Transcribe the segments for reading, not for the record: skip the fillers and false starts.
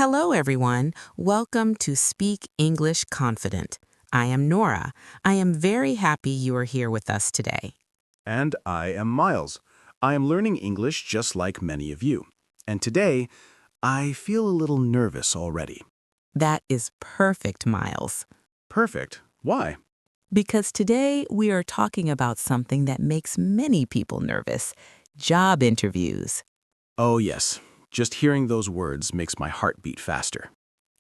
Hello, everyone. Welcome to Speak English Confident. I am Nora. I am very happy you are here with us today. And I am Miles. I am learning English just like many of you. And today, I feel a little nervous already. That is perfect, Miles. Perfect. Why? Because today we are talking about something that makes many people nervous, job interviews. Oh, yes. Just hearing those words makes my heart beat faster.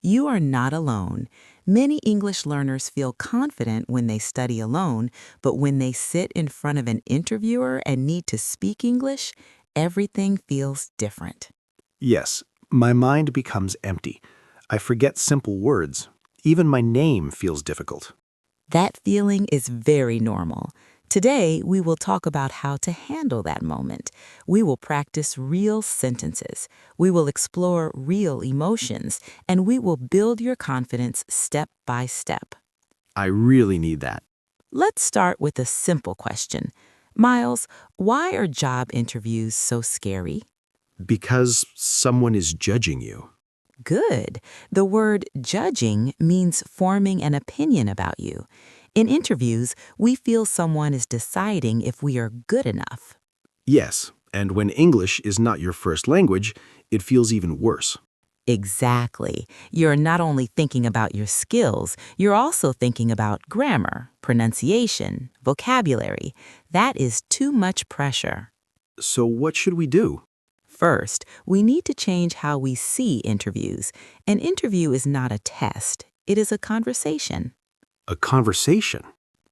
You are not alone. Many English learners feel confident when they study alone, but when they sit in front of an interviewer and need to speak English, everything feels different. Yes, my mind becomes empty. I forget simple words. Even my name feels difficult. That feeling is very normal. Today, we will talk about how to handle that moment. We will practice real sentences. We will explore real emotions, and we will build your confidence step by step. I really need that. Let's start with a simple question. Miles, why are job interviews so scary? Because someone is judging you. Good. The word judging means forming an opinion about you. In interviews, we feel someone is deciding if we are good enough. Yes, and when English is not your first language, it feels even worse. Exactly. You're not only thinking about your skills, you're also thinking about grammar, pronunciation, vocabulary. That is too much pressure. So what should we do? First, we need to change how we see interviews. An interview is not a test, it is a conversation. A conversation.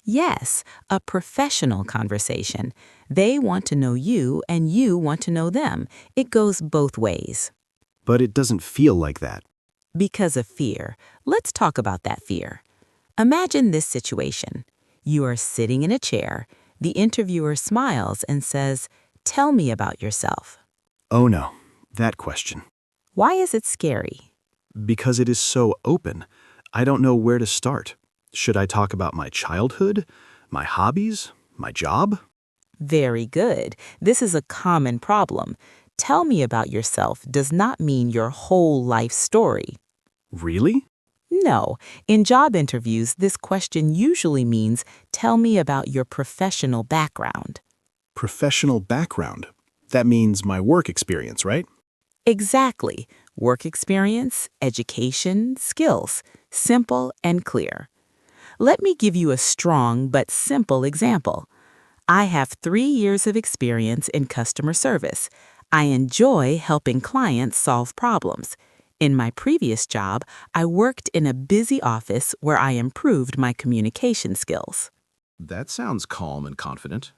Yes, a professional conversation. They want to know you and you want to know them. It goes both ways. But it doesn't feel like that. Because of fear. Let's talk about that fear. Imagine this situation. You are sitting in a chair. The interviewer smiles and says, "Tell me about yourself." Oh no, that question. Why is it scary? Because it is so open. I don't know where to start. Should I talk about my childhood, my hobbies, my job? Very good. This is a common problem. Tell me about yourself does not mean your whole life story. Really? No, in job interviews, this question usually means tell me about your professional background. Professional background. That means my work experience, right? Exactly. Work experience, education, skills. Simple and clear. Let me give you a strong but simple example. I have 3 years of experience in customer service. I enjoy helping clients solve problems. In my previous job, I worked in a busy office where I improved my communication skills. That sounds calm and confident.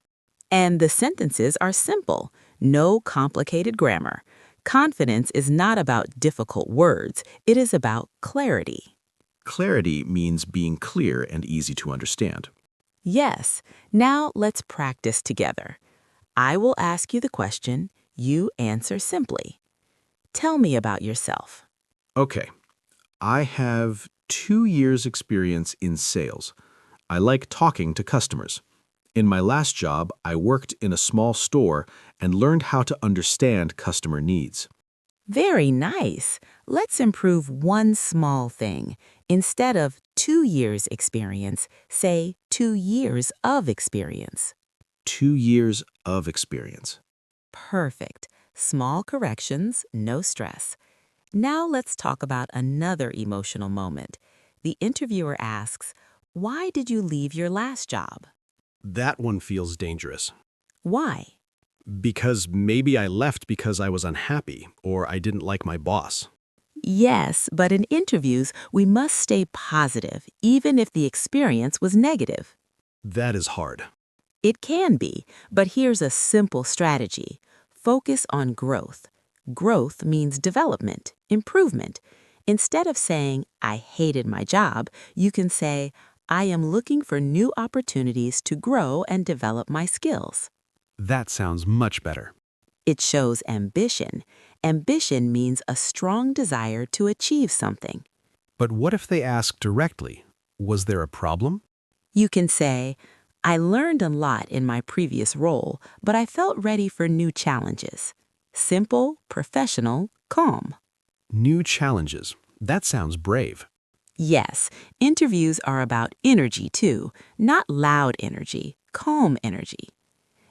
And the sentences are simple, no complicated grammar. Confidence is not about difficult words, it is about clarity. Clarity means being clear and easy to understand. Yes, now let's practice together. I will ask you the question, you answer simply. Tell me about yourself. Okay, I have 2 years experience in sales. I like talking to customers. In my last job, I worked in a small store and learned how to understand customer needs. Very nice. Let's improve one small thing. Instead of 2 years experience, say 2 years of experience. 2 years of experience. Perfect. Small corrections, no stress. Now let's talk about another emotional moment. The interviewer asks, "Why did you leave your last job?" That one feels dangerous. Why? Because maybe I left because I was unhappy or I didn't like my boss. Yes, but in interviews, we must stay positive, even if the experience was negative. That is hard. It can be, but here's a simple strategy. Focus on growth. Growth means development, improvement. Instead of saying, "I hated my job," you can say, "I am looking for new opportunities to grow and develop my skills." That sounds much better. It shows ambition. Ambition means a strong desire to achieve something. But what if they ask directly? Was there a problem? You can say, "I learned a lot in my previous role, but I felt ready for new challenges." Simple, professional, calm. New challenges. That sounds brave. Yes, interviews are about energy too, not loud energy, calm energy.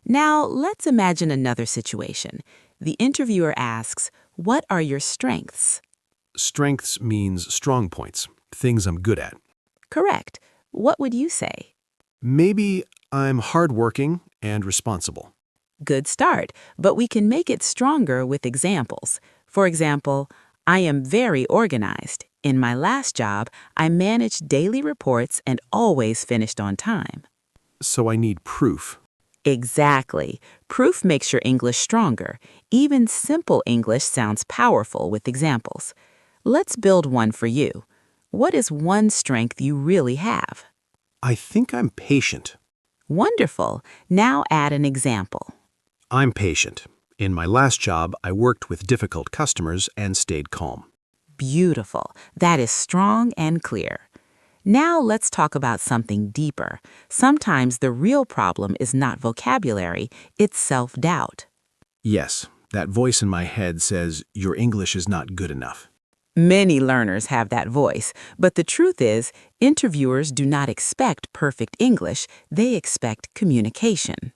Now, let's imagine another situation. The interviewer asks, "What are your strengths?" Strengths means strong points, things I'm good at. Correct. What would you say? Maybe I'm hardworking and responsible. Good start, but we can make it stronger with examples. For example, I am very organized. In my last job, I managed daily reports and always finished on time. So I need proof. Exactly. Proof makes your English stronger. Even simple English sounds powerful with examples. Let's build one for you. What is one strength you really have? I think I'm patient. Wonderful. Now add an example. I'm patient. In my last job, I worked with difficult customers and stayed calm. Beautiful. That is strong and clear. Now let's talk about something deeper. Sometimes the real problem is not vocabulary, it's self-doubt. Yes, that voice in my head says, your English is not good enough. Many learners have that voice, but the truth is, interviewers do not expect perfect English, they expect communication.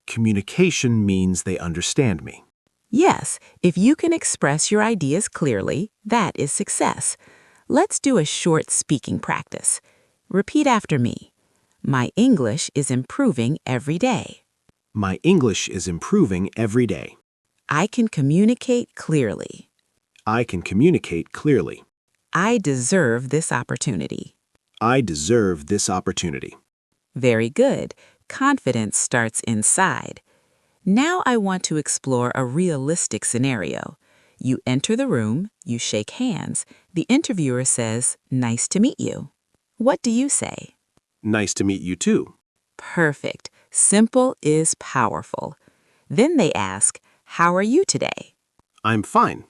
Communication means they understand me. Yes, if you can express your ideas clearly, that is success. Let's do a short speaking practice. Repeat after me. My English is improving every day. My English is improving every day. I can communicate clearly. I can communicate clearly. I deserve this opportunity. I deserve this opportunity. Very good. Confidence starts inside. Now I want to explore a realistic scenario. You enter the room, you shake hands. The interviewer says, "Nice to meet you." What do you say? Nice to meet you too. Perfect. Simple is powerful. Then they ask, "How are you today?" I'm fine.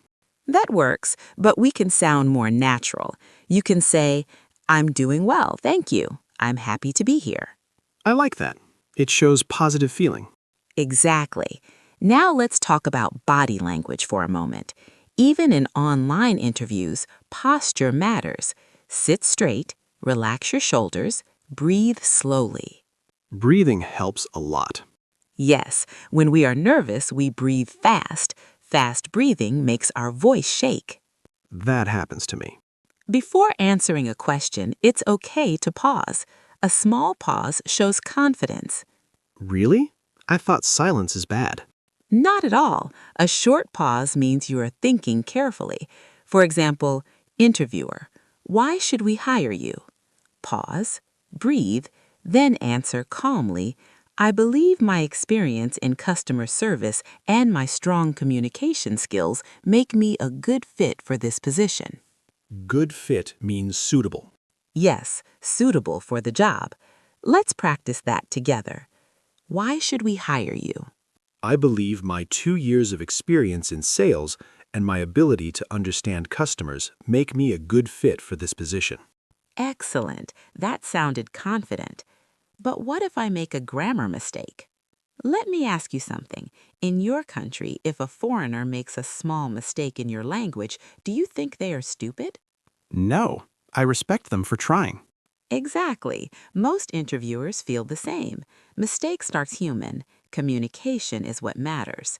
That works, but we can sound more natural. You can say, "I'm doing well, thank you. I'm happy to be here." I like that. It shows positive feeling. Exactly. Now let's talk about body language for a moment. Even in online interviews, posture matters. Sit straight, relax your shoulders, breathe slowly. Breathing helps a lot. Yes, when we are nervous, we breathe fast. Fast breathing makes our voice shake. That happens to me. Before answering a question, it's okay to pause. A small pause shows confidence. Really? I thought silence is bad. Not at all. A short pause means you are thinking carefully. For example, interviewer, "Why should we hire you?" Pause, breathe, then answer calmly, "I believe my experience in customer service and my strong communication skills make me a good fit for this position." Good fit means suitable. Yes, suitable for the job. Let's practice that together. Why should we hire you? I believe my 2 years of experience in sales and my ability to understand customers make me a good fit for this position. Excellent. That sounded confident. But what if I make a grammar mistake? Let me ask you something. In your country, if a foreigner makes a small mistake in your language, do you think they are stupid? No, I respect them for trying. Exactly. Most interviewers feel the same. Mistakes are human. Communication is what matters.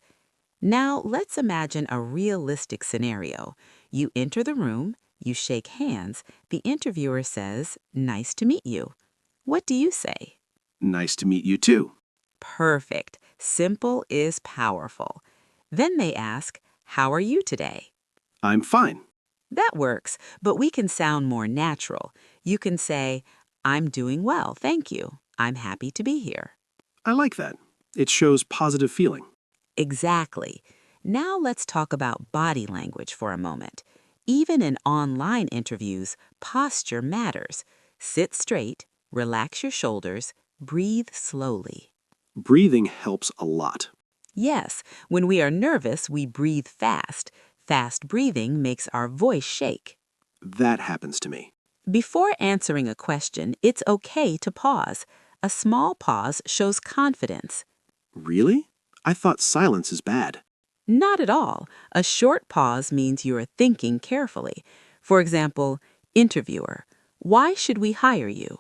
Now, let's imagine a realistic scenario. You enter the room, you shake hands, the interviewer says, "Nice to meet you." What do you say? Nice to meet you too. Perfect. Simple is powerful. Then they ask, "How are you today?" I'm fine. That works, but we can sound more natural. You can say, "I'm doing well, thank you. I'm happy to be here." I like that. It shows positive feeling. Exactly. Now let's talk about body language for a moment. Even in online interviews, posture matters. Sit straight, relax your shoulders, breathe slowly. Breathing helps a lot. Yes, when we are nervous, we breathe fast. Fast breathing makes our voice shake. That happens to me. Before answering a question, it's okay to pause. A small pause shows confidence. Really? I thought silence is bad. Not at all. A short pause means you are thinking carefully. For example, interviewer, why should we hire you?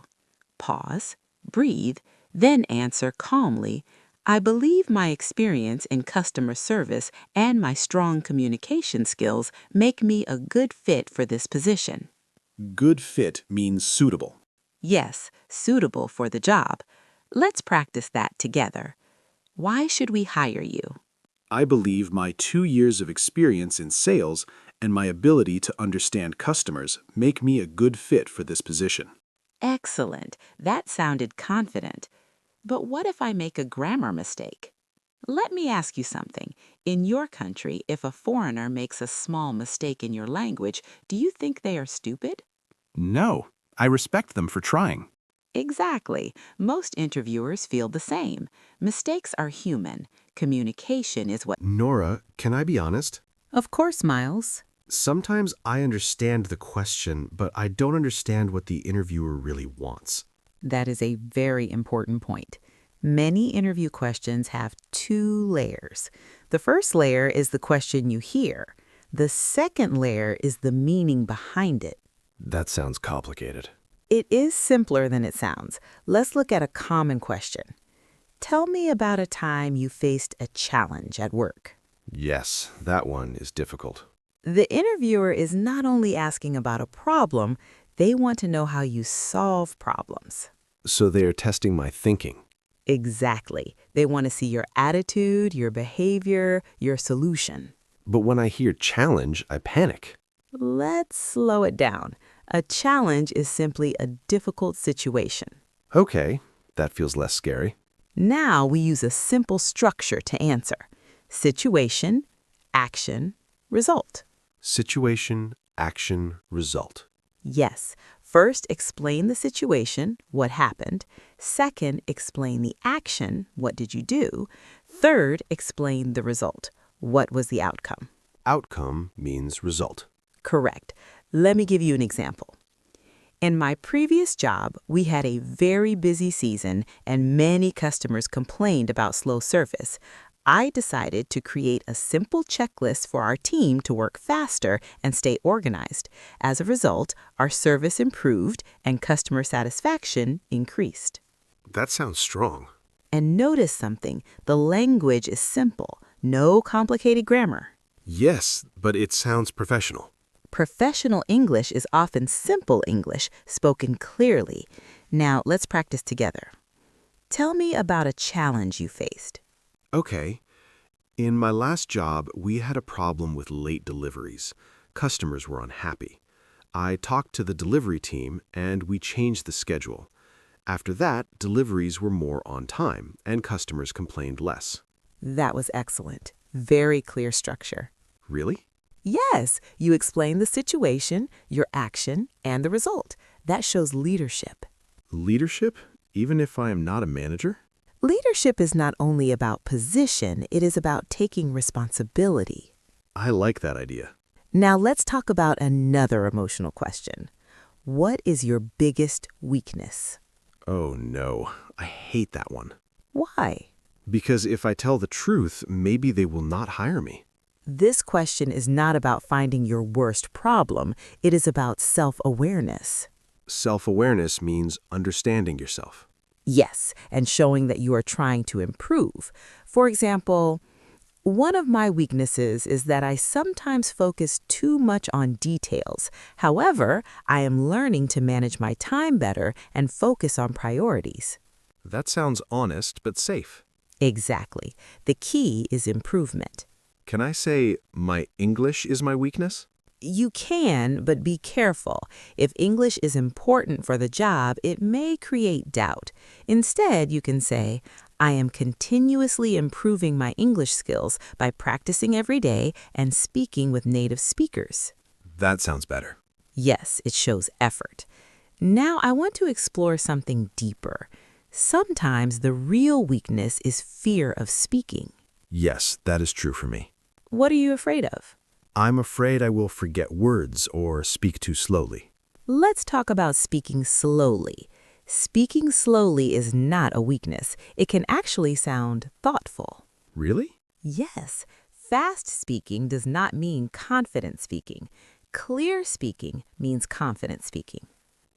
Pause, breathe, then answer calmly, I believe my experience in customer service and my strong communication skills make me a good fit for this position. Good fit means suitable. Yes, suitable for the job. Let's practice that together. Why should we hire you? I believe my 2 years of experience in sales and my ability to understand customers make me a good fit for this position. Excellent. That sounded confident. But what if I make a grammar mistake? Let me ask you something. In your country, if a foreigner makes a small mistake in your language, do you think they are stupid? No, I respect them for trying. Exactly. Most interviewers feel the same. Mistakes are human. Communication is what. Nora, can I be honest? Of course, Miles. Sometimes I understand the question, but I don't understand what the interviewer really wants. That is a very important point. Many interview questions have two layers. The first layer is the question you hear. The second layer is the meaning behind it. That sounds complicated. It is simpler than it sounds. Let's look at a common question. Tell me about a time you faced a challenge at work. Yes, that one is difficult. The interviewer is not only asking about a problem, they want to know how you solve problems. So they are testing my thinking. Exactly. They want to see your attitude, your behavior, your solution. But when I hear challenge, I panic. Let's slow it down. A challenge is simply a difficult situation. Okay, that feels less scary. Now we use a simple structure to answer. Situation, action, result. Situation, action, result. Yes. First, explain the situation, what happened. Second, explain the action, what did you do. Third, explain the result, what was the outcome. Outcome means result. Correct. Let me give you an example. In my previous job, we had a very busy season and many customers complained about slow service. I decided to create a simple checklist for our team to work faster and stay organized. As a result, our service improved and customer satisfaction increased. That sounds strong. And notice something, the language is simple, no complicated grammar. Yes, but it sounds professional. Professional English is often simple English, spoken clearly. Now, let's practice together. Tell me about a challenge you faced. Okay. In my last job, we had a problem with late deliveries. Customers were unhappy. I talked to the delivery team and we changed the schedule. After that, deliveries were more on time and customers complained less. That was excellent. Very clear structure. Really? Yes, you explain the situation, your action, and the result. That shows leadership. Leadership, even if I am not a manager? Leadership is not only about position, it is about taking responsibility. I like that idea. Now let's talk about another emotional question. What is your biggest weakness? Oh no, I hate that one. Why? Because if I tell the truth, maybe they will not hire me. This question is not about finding your worst problem. It is about self-awareness. Self-awareness means understanding yourself. Yes, and showing that you are trying to improve. For example, one of my weaknesses is that I sometimes focus too much on details. However, I am learning to manage my time better and focus on priorities. That sounds honest but safe. Exactly. The key is improvement. Can I say my English is my weakness? You can, but be careful. If English is important for the job, it may create doubt. Instead, you can say, I am continuously improving my English skills by practicing every day and speaking with native speakers. That sounds better. Yes, it shows effort. Now I want to explore something deeper. Sometimes the real weakness is fear of speaking. Yes, that is true for me. What are you afraid of? I'm afraid I will forget words or speak too slowly. Let's talk about speaking slowly. Speaking slowly is not a weakness. It can actually sound thoughtful. Really? Yes, Fast speaking does not mean confident speaking. Clear speaking means confident speaking.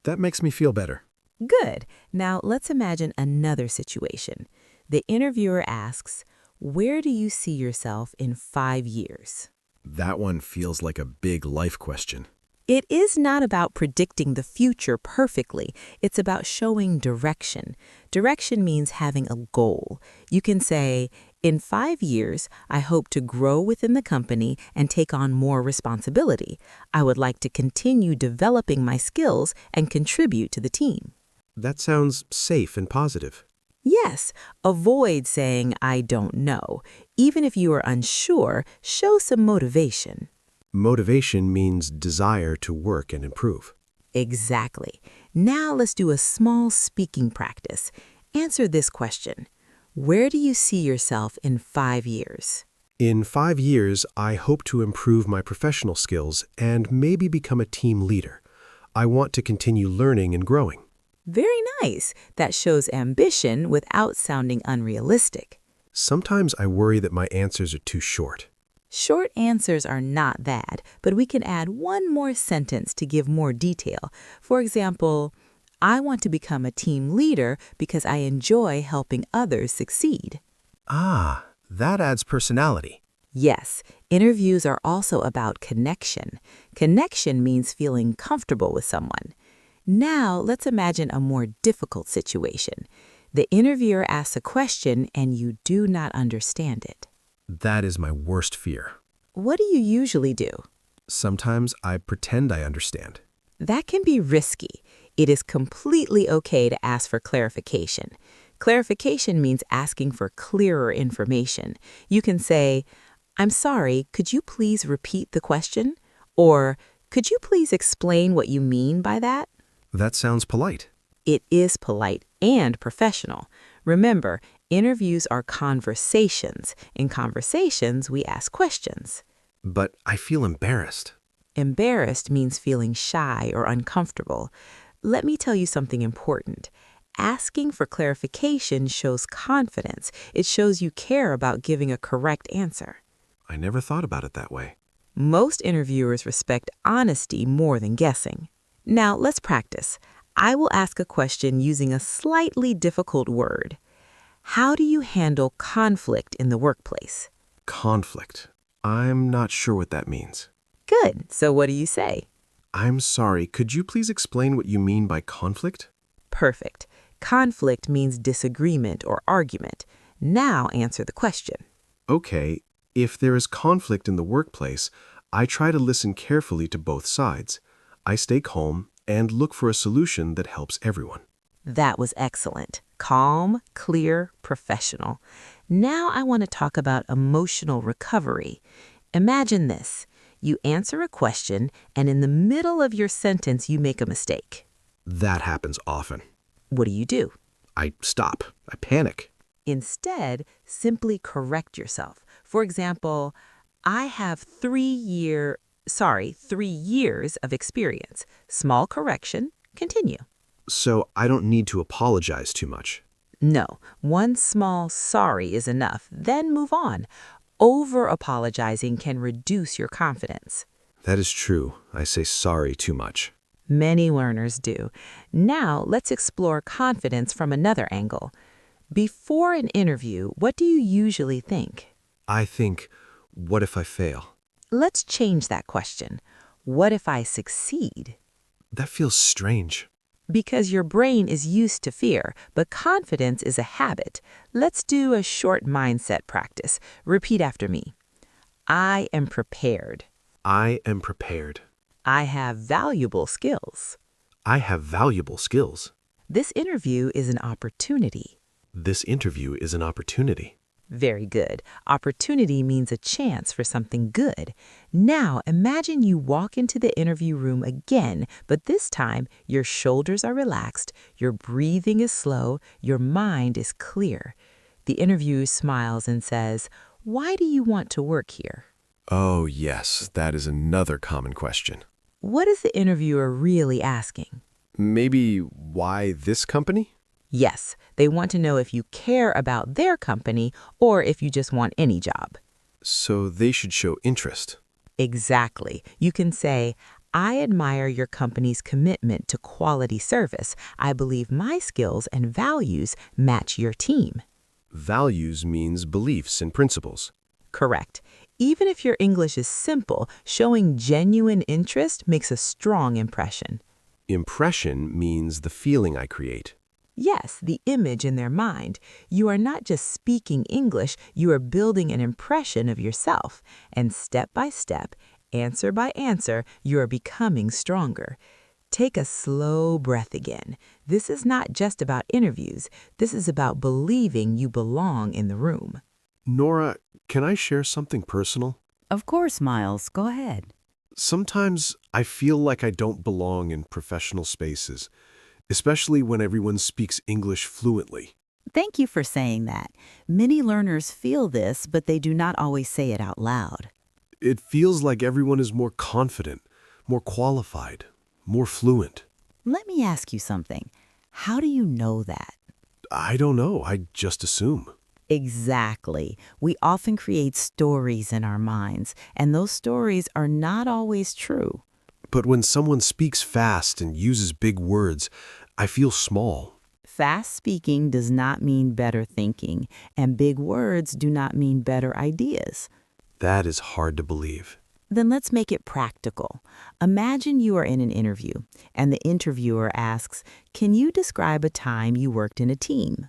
That makes me feel better. Good. Now let's imagine another situation. The interviewer asks, "Where do you see yourself in 5 years?" That one feels like a big life question. It is not about predicting the future perfectly. It's about showing direction. Direction means having a goal. You can say, "In 5 years, I hope to grow within the company and take on more responsibility. I would like to continue developing my skills and contribute to the team." That sounds safe and positive. Yes, avoid saying, "I don't know." Even if you are unsure, show some motivation. Motivation means desire to work and improve. Exactly. Now let's do a small speaking practice. Answer this question. Where do you see yourself in 5 years? In 5 years, I hope to improve my professional skills and maybe become a team leader. I want to continue learning and growing. Very nice. That shows ambition without sounding unrealistic. Sometimes I worry that my answers are too short. Short answers are not bad, but we can add one more sentence to give more detail. For example, "I want to become a team leader because I enjoy helping others succeed." Ah, that adds personality. Yes, interviews are also about connection. Connection means feeling comfortable with someone. Now, let's imagine a more difficult situation. The interviewer asks a question and you do not understand it. That is my worst fear. What do you usually do? Sometimes I pretend I understand. That can be risky. It is completely okay to ask for clarification. Clarification means asking for clearer information. You can say, "I'm sorry, could you please repeat the question?" Or, "Could you please explain what you mean by that?" That sounds polite. It is polite and professional. Remember, interviews are conversations. In conversations, we ask questions. But I feel embarrassed. Embarrassed means feeling shy or uncomfortable. Let me tell you something important. Asking for clarification shows confidence. It shows you care about giving a correct answer. I never thought about it that way. Most interviewers respect honesty more than guessing. Now, let's practice. I will ask a question using a slightly difficult word. How do you handle conflict in the workplace? Conflict. I'm not sure what that means. Good. So what do you say? I'm sorry, could you please explain what you mean by conflict? Perfect. Conflict means disagreement or argument. Now answer the question. Okay, if there is conflict in the workplace, I try to listen carefully to both sides. I stay calm and look for a solution that helps everyone. That was excellent. Calm, clear, professional. Now I want to talk about emotional recovery. Imagine this. You answer a question, and in the middle of your sentence, you make a mistake. That happens often. What do you do? I stop. I panic. Instead, simply correct yourself. For example, I have 3 years of experience. Small correction, continue. So I don't need to apologize too much. No, one small sorry is enough, then move on. Over-apologizing can reduce your confidence. That is true. I say sorry too much. Many learners do. Now, let's explore confidence from another angle. Before an interview, what do you usually think? I think, what if I fail? Let's change that question. What if I succeed? That feels strange. Because your brain is used to fear, but confidence is a habit. Let's do a short mindset practice. Repeat after me. I am prepared. I am prepared. I have valuable skills. I have valuable skills. This interview is an opportunity. This interview is an opportunity. Very good. Opportunity means a chance for something good. Now, imagine you walk into the interview room again, but this time your shoulders are relaxed, your breathing is slow, your mind is clear. The interviewer smiles and says, "Why do you want to work here?" Oh, yes, that is another common question. What is the interviewer really asking? Maybe why this company? Yes, they want to know if you care about their company or if you just want any job. So they should show interest. Exactly. You can say, I admire your company's commitment to quality service. I believe my skills and values match your team. Values means beliefs and principles. Correct. Even if your English is simple, showing genuine interest makes a strong impression. Impression means the feeling I create. Yes, the image in their mind. You are not just speaking English, you are building an impression of yourself. And step by step, answer by answer, you are becoming stronger. Take a slow breath again. This is not just about interviews. This is about believing you belong in the room. Nora, can I share something personal? Of course, Miles. Go ahead. Sometimes I feel like I don't belong in professional spaces, especially when everyone speaks English fluently. Thank you for saying that. Many learners feel this, but they do not always say it out loud. It feels like everyone is more confident, more qualified, more fluent. Let me ask you something. How do you know that? I don't know, I just assume. Exactly. We often create stories in our minds, and those stories are not always true. But when someone speaks fast and uses big words, I feel small. Fast speaking does not mean better thinking, and big words do not mean better ideas. That is hard to believe. Then let's make it practical. Imagine you are in an interview, and the interviewer asks, "Can you describe a time you worked in a team?"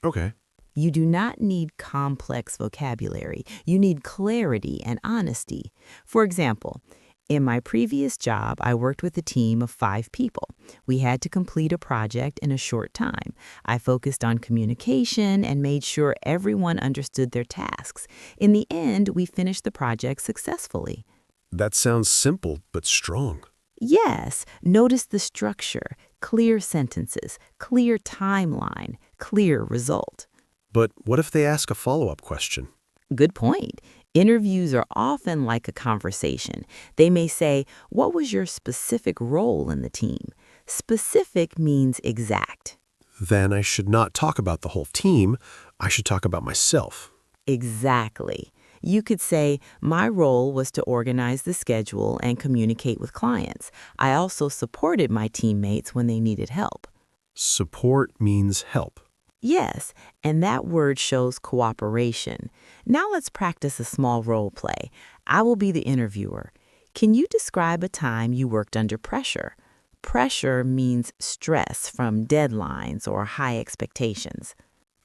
Okay. You do not need complex vocabulary. You need clarity and honesty. For example, in my previous job, I worked with a team of 5 people. We had to complete a project in a short time. I focused on communication and made sure everyone understood their tasks. In the end, we finished the project successfully. That sounds simple but strong. Yes, notice the structure, clear sentences, clear timeline, clear result. But what if they ask a follow-up question? Good point. Interviews are often like a conversation. They may say, "What was your specific role in the team?" Specific means exact. Then I should not talk about the whole team. I should talk about myself. Exactly. You could say, "My role was to organize the schedule and communicate with clients. I also supported my teammates when they needed help." Support means help. Yes, and that word shows cooperation. Now let's practice a small role play. I will be the interviewer. Can you describe a time you worked under pressure? Pressure means stress from deadlines or high expectations.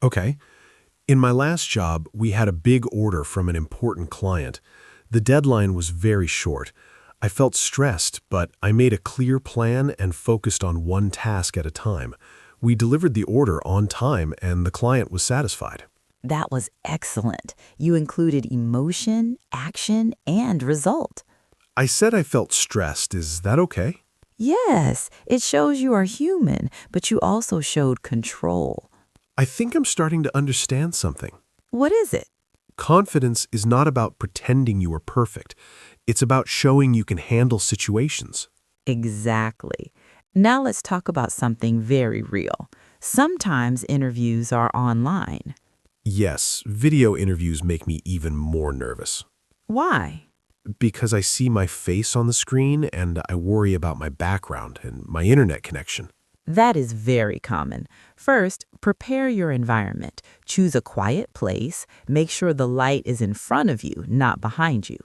Okay. In my last job, we had a big order from an important client. The deadline was very short. I felt stressed, but I made a clear plan and focused on one task at a time. We delivered the order on time, and the client was satisfied. That was excellent. You included emotion, action, and result. I said I felt stressed. Is that okay? Yes, it shows you are human, but you also showed control. I think I'm starting to understand something. What is it? Confidence is not about pretending you are perfect. It's about showing you can handle situations. Exactly. Now let's talk about something very real. Sometimes interviews are online. Yes, video interviews make me even more nervous. Why? Because I see my face on the screen and I worry about my background and my internet connection. That is very common. First, prepare your environment. Choose a quiet place. Make sure the light is in front of you, not behind you.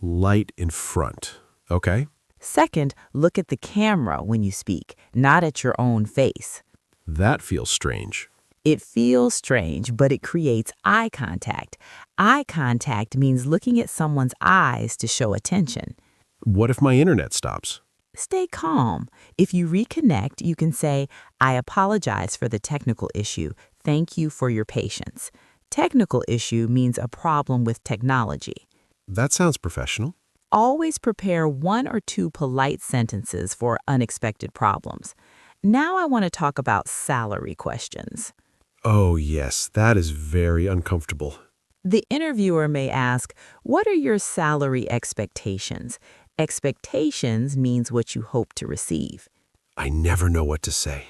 Light in front. Okay. Second, look at the camera when you speak, not at your own face. That feels strange. It feels strange, but it creates eye contact. Eye contact means looking at someone's eyes to show attention. What if my internet stops? Stay calm. If you reconnect, you can say, "I apologize for the technical issue. Thank you for your patience." Technical issue means a problem with technology. That sounds professional. Always prepare 1 or 2 polite sentences for unexpected problems. Now I want to talk about salary questions. Oh, yes, that is very uncomfortable. The interviewer may ask, "What are your salary expectations?" Expectations means what you hope to receive. I never know what to say.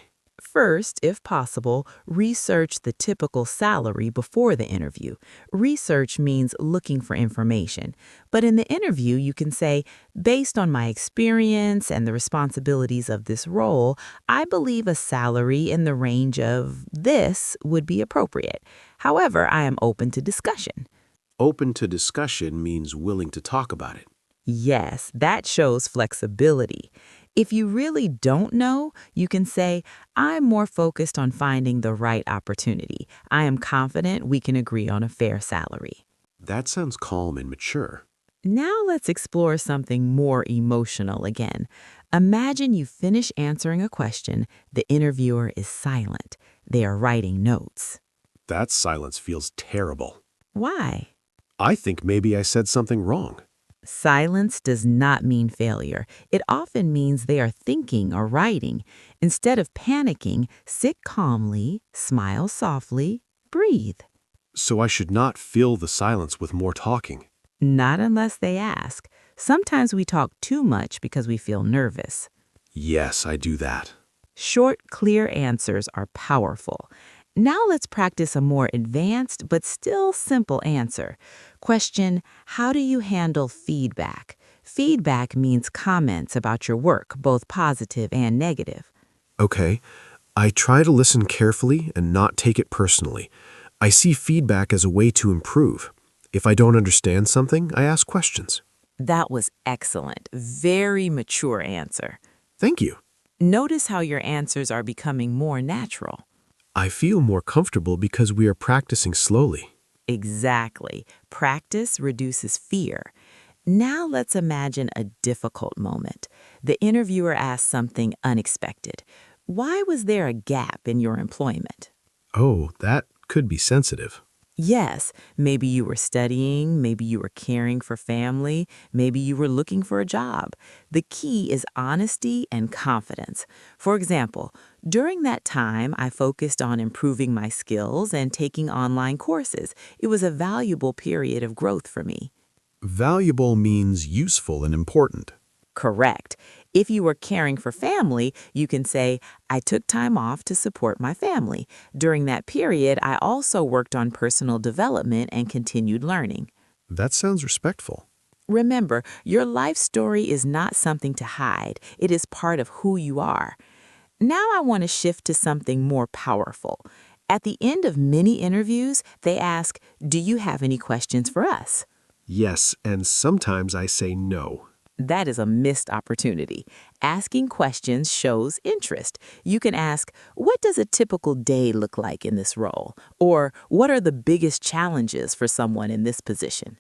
First, if possible, research the typical salary before the interview. Research means looking for information. But in the interview, you can say, based on my experience and the responsibilities of this role, I believe a salary in the range of this would be appropriate. However, I am open to discussion. Open to discussion means willing to talk about it. Yes, that shows flexibility. If you really don't know, you can say, I'm more focused on finding the right opportunity. I am confident we can agree on a fair salary. That sounds calm and mature. Now let's explore something more emotional again. Imagine you finish answering a question, the interviewer is silent. They are writing notes. That silence feels terrible. Why? I think maybe I said something wrong. Silence does not mean failure. It often means they are thinking or writing. Instead of panicking, sit calmly, smile softly, breathe. So I should not fill the silence with more talking. Not unless they ask. Sometimes we talk too much because we feel nervous. Yes, I do that. Short, clear answers are powerful. Now let's practice a more advanced but still simple answer. Question, how do you handle feedback? Feedback means comments about your work, both positive and negative. Okay, I try to listen carefully and not take it personally. I see feedback as a way to improve. If I don't understand something, I ask questions. That was excellent. Very mature answer. Thank you. Notice how your answers are becoming more natural. I feel more comfortable because we are practicing slowly. Exactly. Practice reduces fear. Now let's imagine a difficult moment. The interviewer asks something unexpected. Why was there a gap in your employment? Oh, that could be sensitive. Yes, maybe you were studying, maybe you were caring for family, maybe you were looking for a job. The key is honesty and confidence. For example, during that time, I focused on improving my skills and taking online courses. It was a valuable period of growth for me. Valuable means useful and important. Correct. If you were caring for family, you can say, I took time off to support my family. During that period, I also worked on personal development and continued learning. That sounds respectful. Remember, your life story is not something to hide. It is part of who you are. Now I want to shift to something more powerful. At the end of many interviews, they ask, do you have any questions for us? Yes, and sometimes I say no. That is a missed opportunity. Asking questions shows interest. You can ask, what does a typical day look like in this role? Or what are the biggest challenges for someone in this position?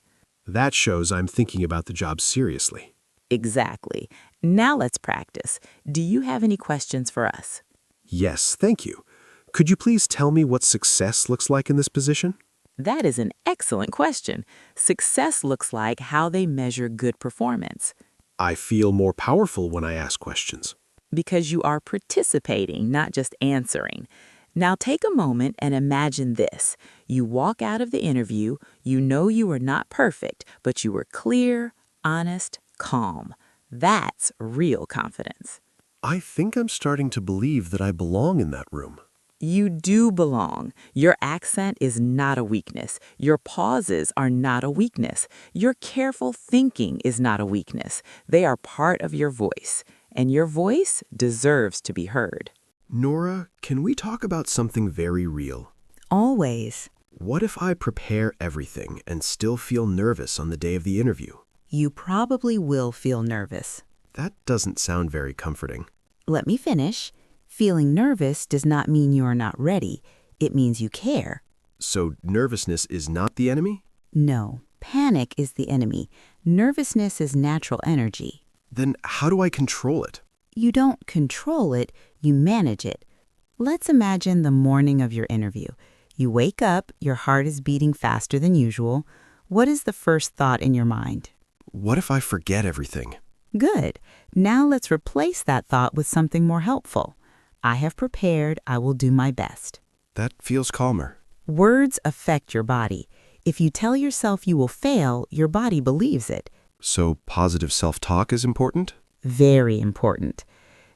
That shows I'm thinking about the job seriously. Exactly. Now let's practice. Do you have any questions for us? Yes, thank you. Could you please tell me what success looks like in this position? That is an excellent question. Success looks like how they measure good performance. I feel more powerful when I ask questions. Because you are participating, not just answering. Now take a moment and imagine this. You walk out of the interview, you know you are not perfect, but you were clear, honest, calm. That's real confidence. I think I'm starting to believe that I belong in that room. You do belong. Your accent is not a weakness. Your pauses are not a weakness. Your careful thinking is not a weakness. They are part of your voice, and your voice deserves to be heard. Nora, can we talk about something very real? Always. What if I prepare everything and still feel nervous on the day of the interview? You probably will feel nervous. That doesn't sound very comforting. Let me finish. Feeling nervous does not mean you are not ready. It means you care. So nervousness is not the enemy? No, panic is the enemy. Nervousness is natural energy. Then how do I control it? You don't control it, you manage it. Let's imagine the morning of your interview. You wake up, your heart is beating faster than usual. What is the first thought in your mind? What if I forget everything? Good. Now let's replace that thought with something more helpful. I have prepared, I will do my best. That feels calmer. Words affect your body. If you tell yourself you will fail, your body believes it. So positive self-talk is important? Very important.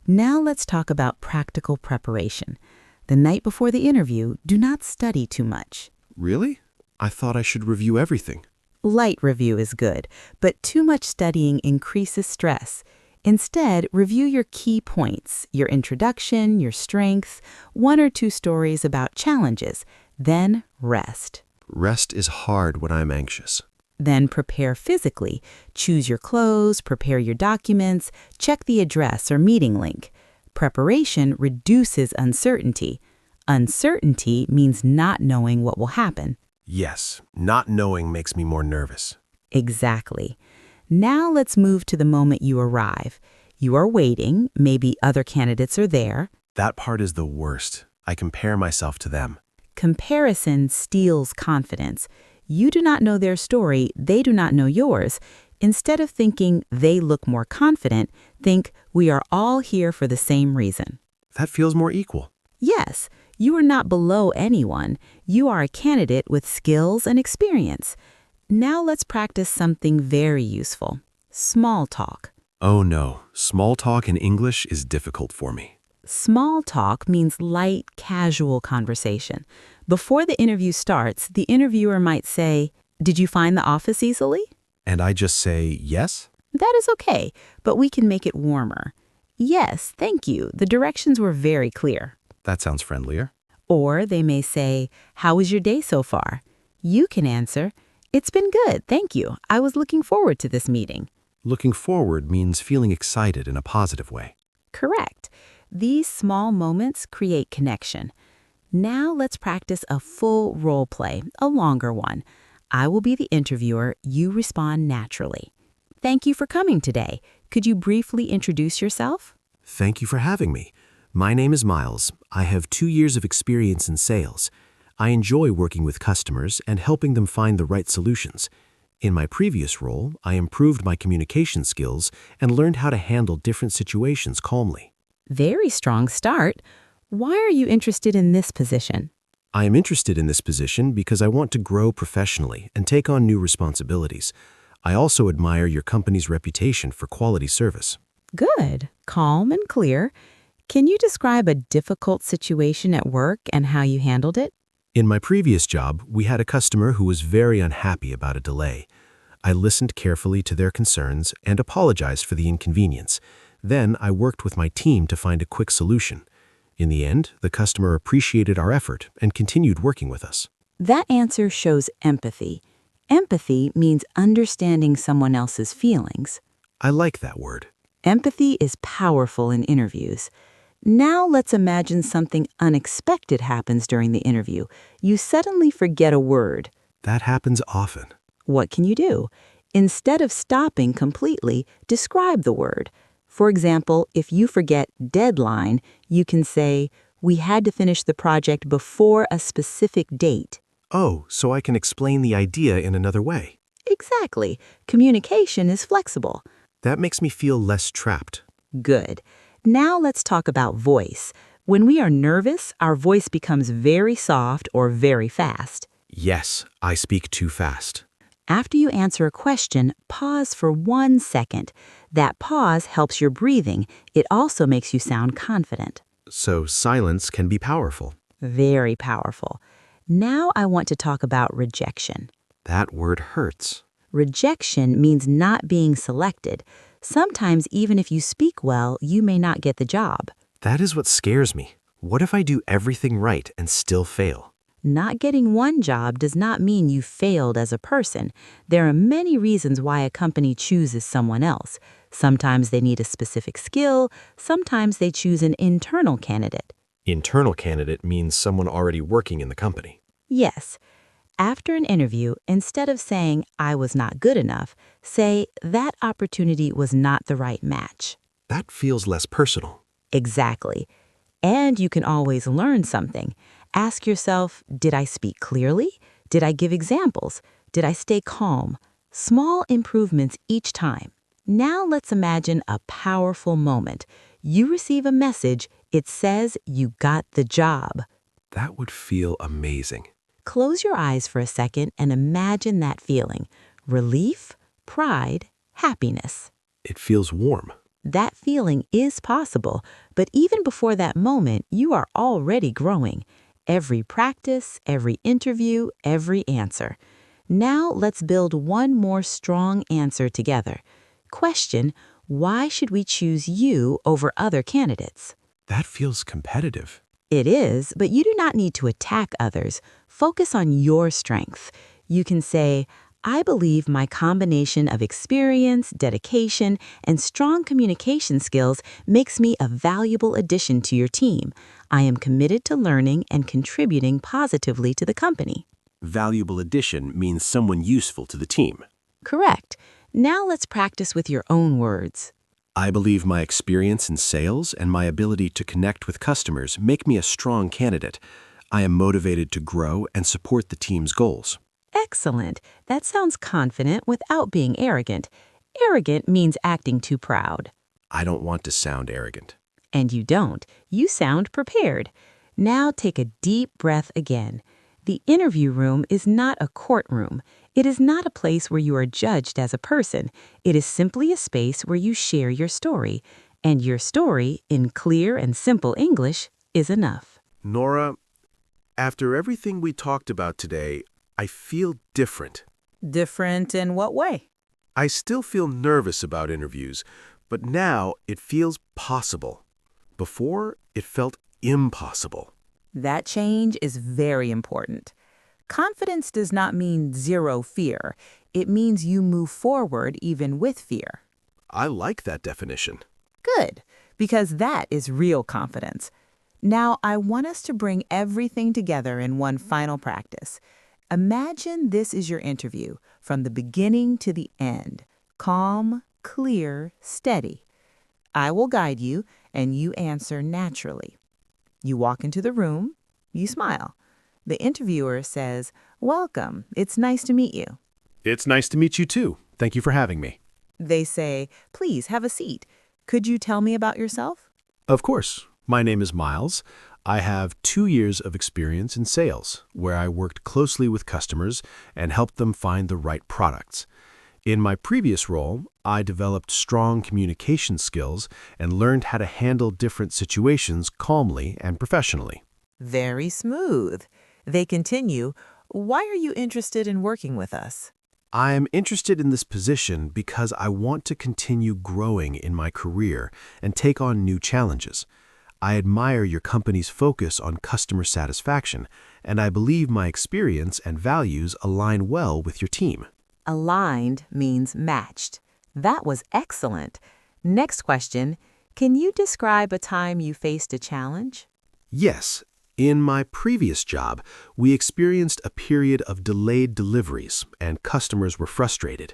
Now let's talk about practical preparation. The night before the interview, do not study too much. Really? I thought I should review everything. Light review is good, but too much studying increases stress. Instead, review your key points, your introduction, your strengths, 1 or 2 stories about challenges. Then rest. Rest is hard when I'm anxious. Then prepare physically. Choose your clothes, prepare your documents, check the address or meeting link. Preparation reduces uncertainty. Uncertainty means not knowing what will happen. Yes, not knowing makes me more nervous. Exactly. Now let's move to the moment you arrive. You are waiting, maybe other candidates are there. That part is the worst. I compare myself to them. Comparison steals confidence. You do not know their story, they do not know yours. Instead of thinking they look more confident, think we are all here for the same reason. That feels more equal. Yes, you are not below anyone. You are a candidate with skills and experience. Now let's practice something very useful. Small talk. Oh no, small talk in English is difficult for me. Small talk means light, casual conversation. Before the interview starts, the interviewer might say, "Did you find the office easily?" And I just say yes? That is okay, but we can make it warmer. "Yes, thank you. The directions were very clear." That sounds friendlier. Or they may say, "How was your day so far?" You can answer, "It's been good, thank you. I was looking forward to this meeting." Looking forward means feeling excited in a positive way. Correct. These small moments create connection. Now let's practice a full role play, a longer one. I will be the interviewer, you respond naturally. "Thank you for coming today. Could you briefly introduce yourself?" Thank you for having me. My name is Miles. I have 2 years of experience in sales. I enjoy working with customers and helping them find the right solutions. In my previous role, I improved my communication skills and learned how to handle different situations calmly. Very strong start. Why are you interested in this position? I am interested in this position because I want to grow professionally and take on new responsibilities. I also admire your company's reputation for quality service. Good. Calm and clear. Can you describe a difficult situation at work and how you handled it? In my previous job, we had a customer who was very unhappy about a delay. I listened carefully to their concerns and apologized for the inconvenience. Then I worked with my team to find a quick solution. In the end, the customer appreciated our effort and continued working with us. That answer shows empathy. Empathy means understanding someone else's feelings. I like that word. Empathy is powerful in interviews. Now let's imagine something unexpected happens during the interview. You suddenly forget a word. That happens often. What can you do? Instead of stopping completely, describe the word. For example, if you forget deadline, you can say, "We had to finish the project before a specific date." Oh, so I can explain the idea in another way. Exactly. Communication is flexible. That makes me feel less trapped. Good. Now let's talk about voice. When we are nervous, our voice becomes very soft or very fast. Yes, I speak too fast. After you answer a question, pause for 1 second. That pause helps your breathing. It also makes you sound confident. So silence can be powerful. Very powerful. Now I want to talk about rejection. That word hurts. Rejection means not being selected. Sometimes even if you speak well, you may not get the job. That is what scares me. What if I do everything right and still fail? Not getting one job does not mean you failed as a person. There are many reasons why a company chooses someone else. Sometimes they need a specific skill. Sometimes they choose an internal candidate. Internal candidate means someone already working in the company. Yes. After an interview, instead of saying, "I was not good enough," say, "That opportunity was not the right match." That feels less personal. Exactly. And you can always learn something. Ask yourself, did I speak clearly? Did I give examples? Did I stay calm? Small improvements each time. Now let's imagine a powerful moment. You receive a message. It says you got the job. That would feel amazing. Close your eyes for a second and imagine that feeling. Relief, pride, happiness. It feels warm. That feeling is possible, but even before that moment, you are already growing. Every practice, every interview, every answer. Now let's build one more strong answer together. Question, why should we choose you over other candidates? That feels competitive. It is, but you do not need to attack others. Focus on your strength. You can say, I believe my combination of experience, dedication, and strong communication skills makes me a valuable addition to your team. I am committed to learning and contributing positively to the company. Valuable addition means someone useful to the team. Correct. Now let's practice with your own words. I believe my experience in sales and my ability to connect with customers make me a strong candidate. I am motivated to grow and support the team's goals. Excellent. That sounds confident without being arrogant. Arrogant means acting too proud. I don't want to sound arrogant. And you don't. You sound prepared. Now take a deep breath again. The interview room is not a courtroom. It is not a place where you are judged as a person. It is simply a space where you share your story. And your story, in clear and simple English, is enough. Nora, after everything we talked about today, I feel different. Different in what way? I still feel nervous about interviews, but now it feels possible. Before, it felt impossible. That change is very important. Confidence does not mean zero fear. It means you move forward even with fear. I like that definition. Good, because that is real confidence. Now, I want us to bring everything together in one final practice. Imagine this is your interview, from the beginning to the end. Calm, clear, steady. I will guide you, and you answer naturally. You walk into the room, you smile. The interviewer says, "Welcome, it's nice to meet you." It's nice to meet you too. Thank you for having me. They say, "Please have a seat. Could you tell me about yourself?" Of course. My name is Miles. I have 2 years of experience in sales, where I worked closely with customers and helped them find the right products. In my previous role, I developed strong communication skills and learned how to handle different situations calmly and professionally. Very smooth. They continue, "Why are you interested in working with us?" I am interested in this position because I want to continue growing in my career and take on new challenges. I admire your company's focus on customer satisfaction, and I believe my experience and values align well with your team. Aligned means matched. That was excellent. Next question, can you describe a time you faced a challenge? Yes, in my previous job, we experienced a period of delayed deliveries, and customers were frustrated.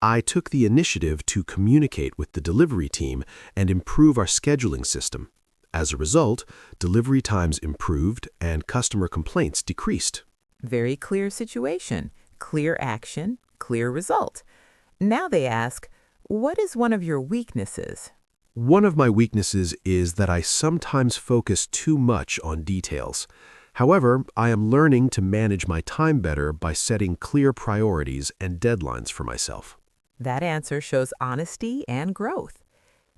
I took the initiative to communicate with the delivery team and improve our scheduling system. As a result, delivery times improved and customer complaints decreased. Very clear situation, clear action, clear result. Now they ask, "What is one of your weaknesses?" One of my weaknesses is that I sometimes focus too much on details. However, I am learning to manage my time better by setting clear priorities and deadlines for myself. That answer shows honesty and growth.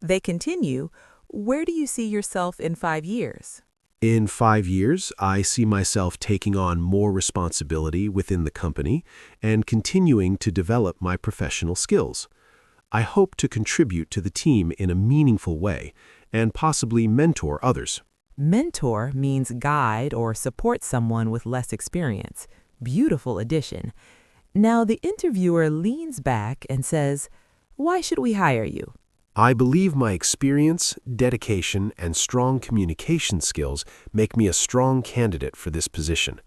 They continue, "Where do you see yourself in 5 years?" In 5 years, I see myself taking on more responsibility within the company and continuing to develop my professional skills. I hope to contribute to the team in a meaningful way and possibly mentor others. Mentor means guide or support someone with less experience. Beautiful addition. Now the interviewer leans back and says, "Why should we hire you?" I believe my experience, dedication, and strong communication skills make me a strong candidate for this position.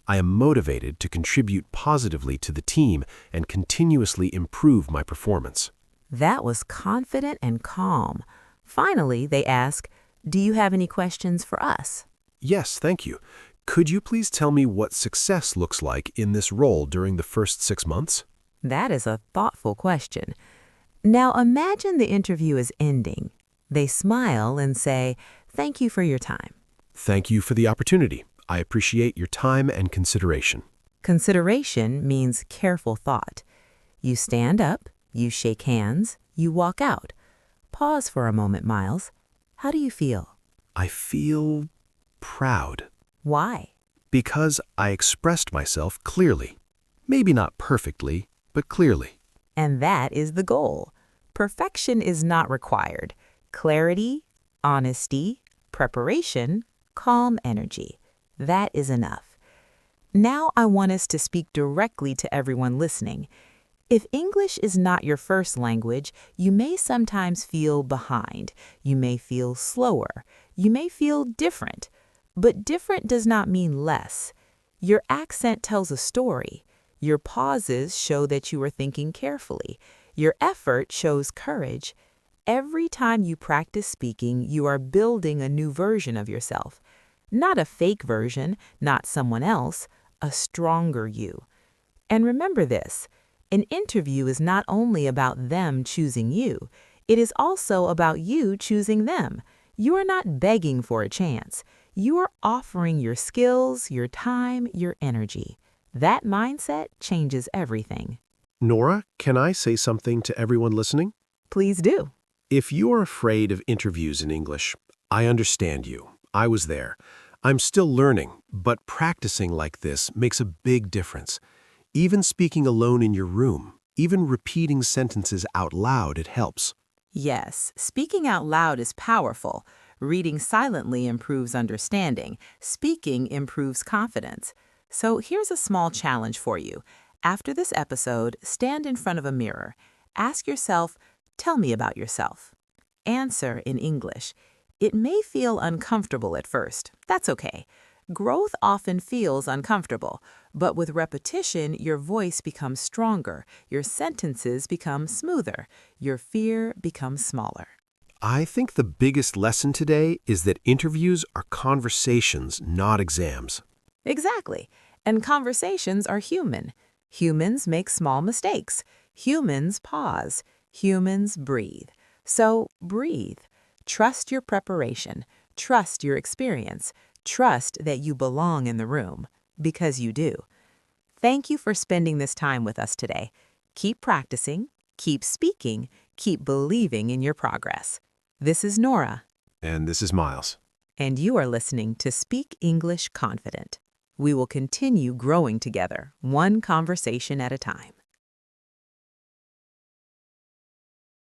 I am motivated to contribute positively to the team and continuously improve my performance. That was confident and calm. Finally, they ask, "Do you have any questions for us?" Yes, thank you. Could you please tell me what success looks like in this role during the first 6 months? That is a thoughtful question. Now imagine the interview is ending. They smile and say, "Thank you for your time." Thank you for the opportunity. I appreciate your time and consideration. Consideration means careful thought. You stand up, you shake hands, you walk out. Pause for a moment, Miles. How do you feel? I feel proud Why? because I expressed myself clearly. Maybe not perfectly, but clearly. And that is the goal. Perfection is not required. Clarity, honesty, preparation, calm energy. That is enough. Now I want us to speak directly to everyone listening. If English is not your first language, you may sometimes feel behind. You may feel slower. You may feel different. But different does not mean less. Your accent tells a story. Your pauses show that you are thinking carefully. Your effort shows courage. Every time you practice speaking, you are building a new version of yourself. Not a fake version, not someone else, a stronger you. And remember this, an interview is not only about them choosing you, it is also about you choosing them. You are not begging for a chance. You are offering your skills, your time, your energy. That mindset changes everything. Nora, can I say something to everyone listening? Please do. If you're afraid of interviews in English, I understand you. I was there. I'm still learning, but practicing like this makes a big difference. Even speaking alone in your room, even repeating sentences out loud, it helps. Yes, speaking out loud is powerful. Reading silently improves understanding. Speaking improves confidence. So here's a small challenge for you. After this episode, stand in front of a mirror. Ask yourself, tell me about yourself. Answer in English. It may feel uncomfortable at first. That's okay. Growth often feels uncomfortable, but with repetition, your voice becomes stronger, your sentences become smoother, your fear becomes smaller. I think the biggest lesson today is that interviews are conversations, not exams. Exactly. And conversations are human. Humans make small mistakes. Humans pause. Humans breathe. So breathe. Trust your preparation. Trust your experience. Trust that you belong in the room, because you do. Thank you for spending this time with us today. Keep practicing, keep speaking, keep believing in your progress. This is Nora, And this is Miles. and you are listening to Speak English Confident. We will continue growing together, one conversation at a time.